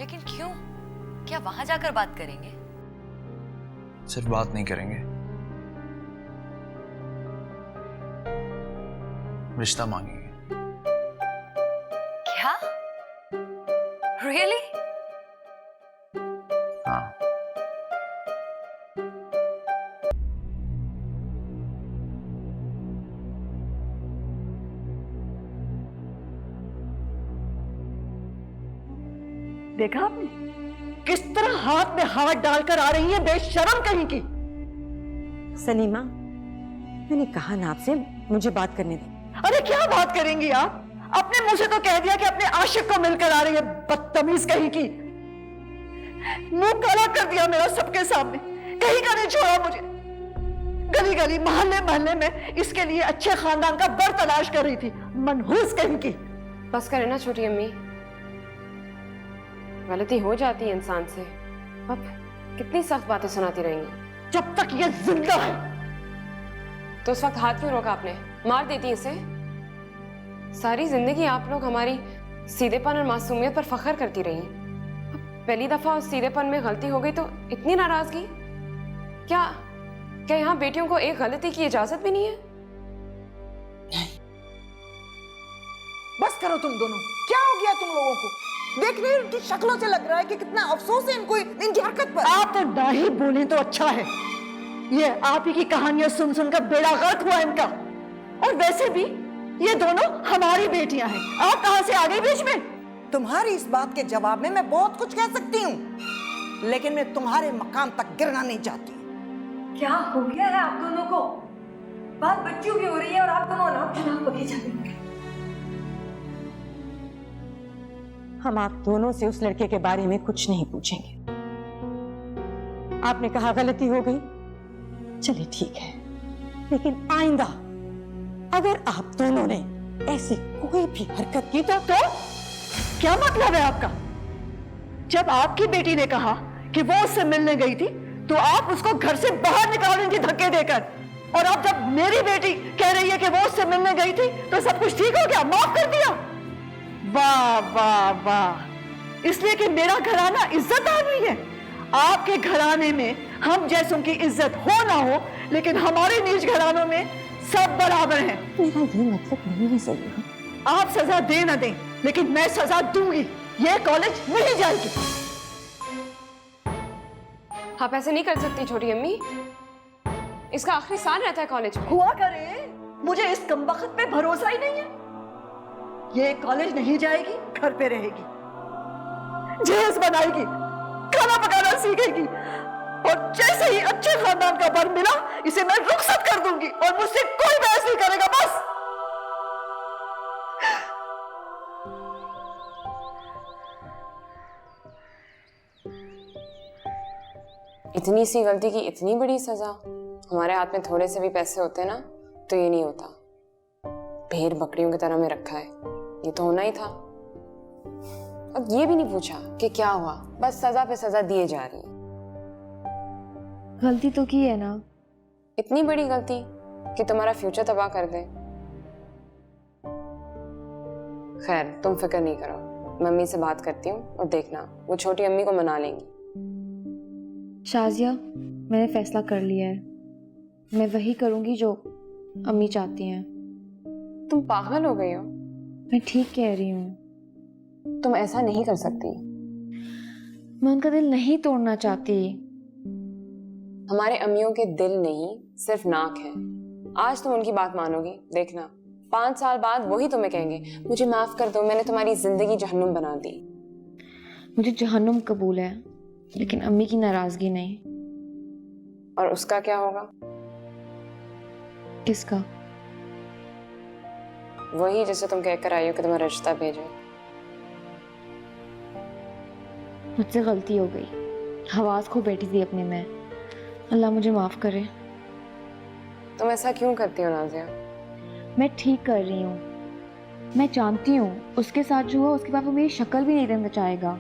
लेकिन क्यों? क्या वहां जाकर बात करेंगे? सिर्फ बात नहीं करेंगे, रिश्ता मांगेंगे। क्या? रियली? हाँ। देखा आपने किस तरह हाथ में हाथ डालकर आ रही है, बेशर्म कहीं की। सलीमा, मैंने कहा ना आपसे, मुझे बात करने दो। अरे क्या बात करेंगी आप? अपने मुंह से तो कह दिया कि अपने आशिक को मिलकर आ रही है, बदतमीज कहीं की। मुंह काला कर दिया मेरा सबके सामने, कहीं का नहीं छोड़ा मुझे। गली गली मोहल्ले मोहल्ले में इसके लिए अच्छे खानदान का बर तलाश कर रही थी, मनहूस कहीं की। बस करे ना छोटी अम्मी, गलती हो जाती है इंसान से, अब कितनी सख्त बातें सुनाती रहेंगी। जब तक ये जिंदा है। तो उस वक्त हाथ क्यों रोका आपने? मार देती इसे। सारी जिंदगी आप लोग हमारी सीधेपन और मासूमियत पर फख्र करती रही। अब पहली दफा उस सीधेपन में गलती हो गई तो इतनी नाराजगी? क्या क्या यहाँ बेटियों को एक गलती की इजाजत भी नहीं है? बस करो तुम दोनों, क्या हो गया तुम लोगों को? देखने इनकी शक्लों से लग रहा है कि कितना अफसोस है इनको इनकी हरकत पर। आप तो ना ही बोले तो अच्छा है। ये आप ही की कहानियां सुन सुनकर बेड़ा गर्क हुआ इनका। और वैसे भी ये दोनों हमारी बेटियां हैं, आप कहां से आ गई बीच में? तुम्हारी इस बात के जवाब में मैं बहुत कुछ कह सकती हूँ, लेकिन मैं तुम्हारे मकाम तक गिरना नहीं चाहती। क्या हो गया है आप दोनों को? बात बच्चियों की हो रही है और आप दोनों अनाप शनाप बके जा रहे हैं। हम आप दोनों से उस लड़के के बारे में कुछ नहीं पूछेंगे। आपने कहा गलती हो गई, चलिए ठीक है, लेकिन आइंदा अगर आप दोनों ने ऐसी कोई भी हरकत की तो क्या मतलब है आपका? जब आपकी बेटी ने कहा कि वो उससे मिलने गई थी तो आप उसको घर से बाहर निकाल रही थी धक्के देकर, और अब जब मेरी बेटी कह रही है कि वो उससे मिलने गई थी तो सब कुछ ठीक हो गया, माफ कर दिया? वाह वाह वाह, इसलिए कि मेरा घराना इज्जतदार नहीं है। आपके घराने में हम जैसों की इज्जत हो ना हो, लेकिन हमारे नीच घरानों में सब बराबर हैं। मेरा ये मतलब नहीं है सलीमा। आप सजा दे ना दें, लेकिन मैं सजा दूंगी। ये कॉलेज नहीं जाएगी। आप ऐसे नहीं कर सकती छोटी अम्मी, इसका आखिरी साल रहता है कॉलेज में। हुआ करे, मुझे इस कमबख्त पे भरोसा ही नहीं है। ये कॉलेज नहीं जाएगी, घर पे रहेगी, जहेज बनाएगी, खाना पकाना सीखेगी, और जैसे ही अच्छे खानदान का बर मिला इसे मैं रुखसत कर दूंगी और मुझसे कोई बहस नहीं करेगा। बस इतनी सी गलती की इतनी बड़ी सजा? हमारे हाथ में थोड़े से भी पैसे होते ना तो ये नहीं होता। भेड़ बकरियों की तरह में रखा है, ये तो होना ही था। अब ये भी नहीं पूछा कि क्या हुआ, बस सजा पे सजा दिए जा रही है। गलती तो की है ना। इतनी बड़ी गलती कि तुम्हारा फ्यूचर तबाह कर दे? खैर तुम फिक्र नहीं करो, मम्मी से बात करती हूँ और देखना वो छोटी अम्मी को मना लेंगी। शाजिया, मैंने फैसला कर लिया है, मैं वही करूंगी जो अम्मी चाहती हैं। तुम पागल हो गई हो? मैं ठीक कह रही हूँ। तुम ऐसा नहीं कर सकती। मैं उनका दिल नहीं तोड़ना चाहती। हमारे अम्मियों के दिल नहीं, सिर्फ नाक है। आज तुम उनकी बात मानोगी, देखना 5 साल बाद वही तुम्हें कहेंगे मुझे माफ कर दो, मैंने तुम्हारी जिंदगी जहन्नुम बना दी। मुझे जहन्नुम कबूल है, लेकिन अम्मी की नाराजगी नहीं। और उसका क्या होगा? किसका? वही जिसे तुम कहकर आई हो कि तुम्हारा रिश्ता भेजो। मुझसे गलती हो गई, हवास खो बैठी थी अपने में। अल्लाह मुझे माफ करे। तुम ऐसा क्यों करती हो नाजिया? मैं ठीक कर रही हूँ। मैं जानती हूँ उसके साथ जो हुआ उसके बाद वो मेरी शक्ल भी नहीं देखना चाहेगा।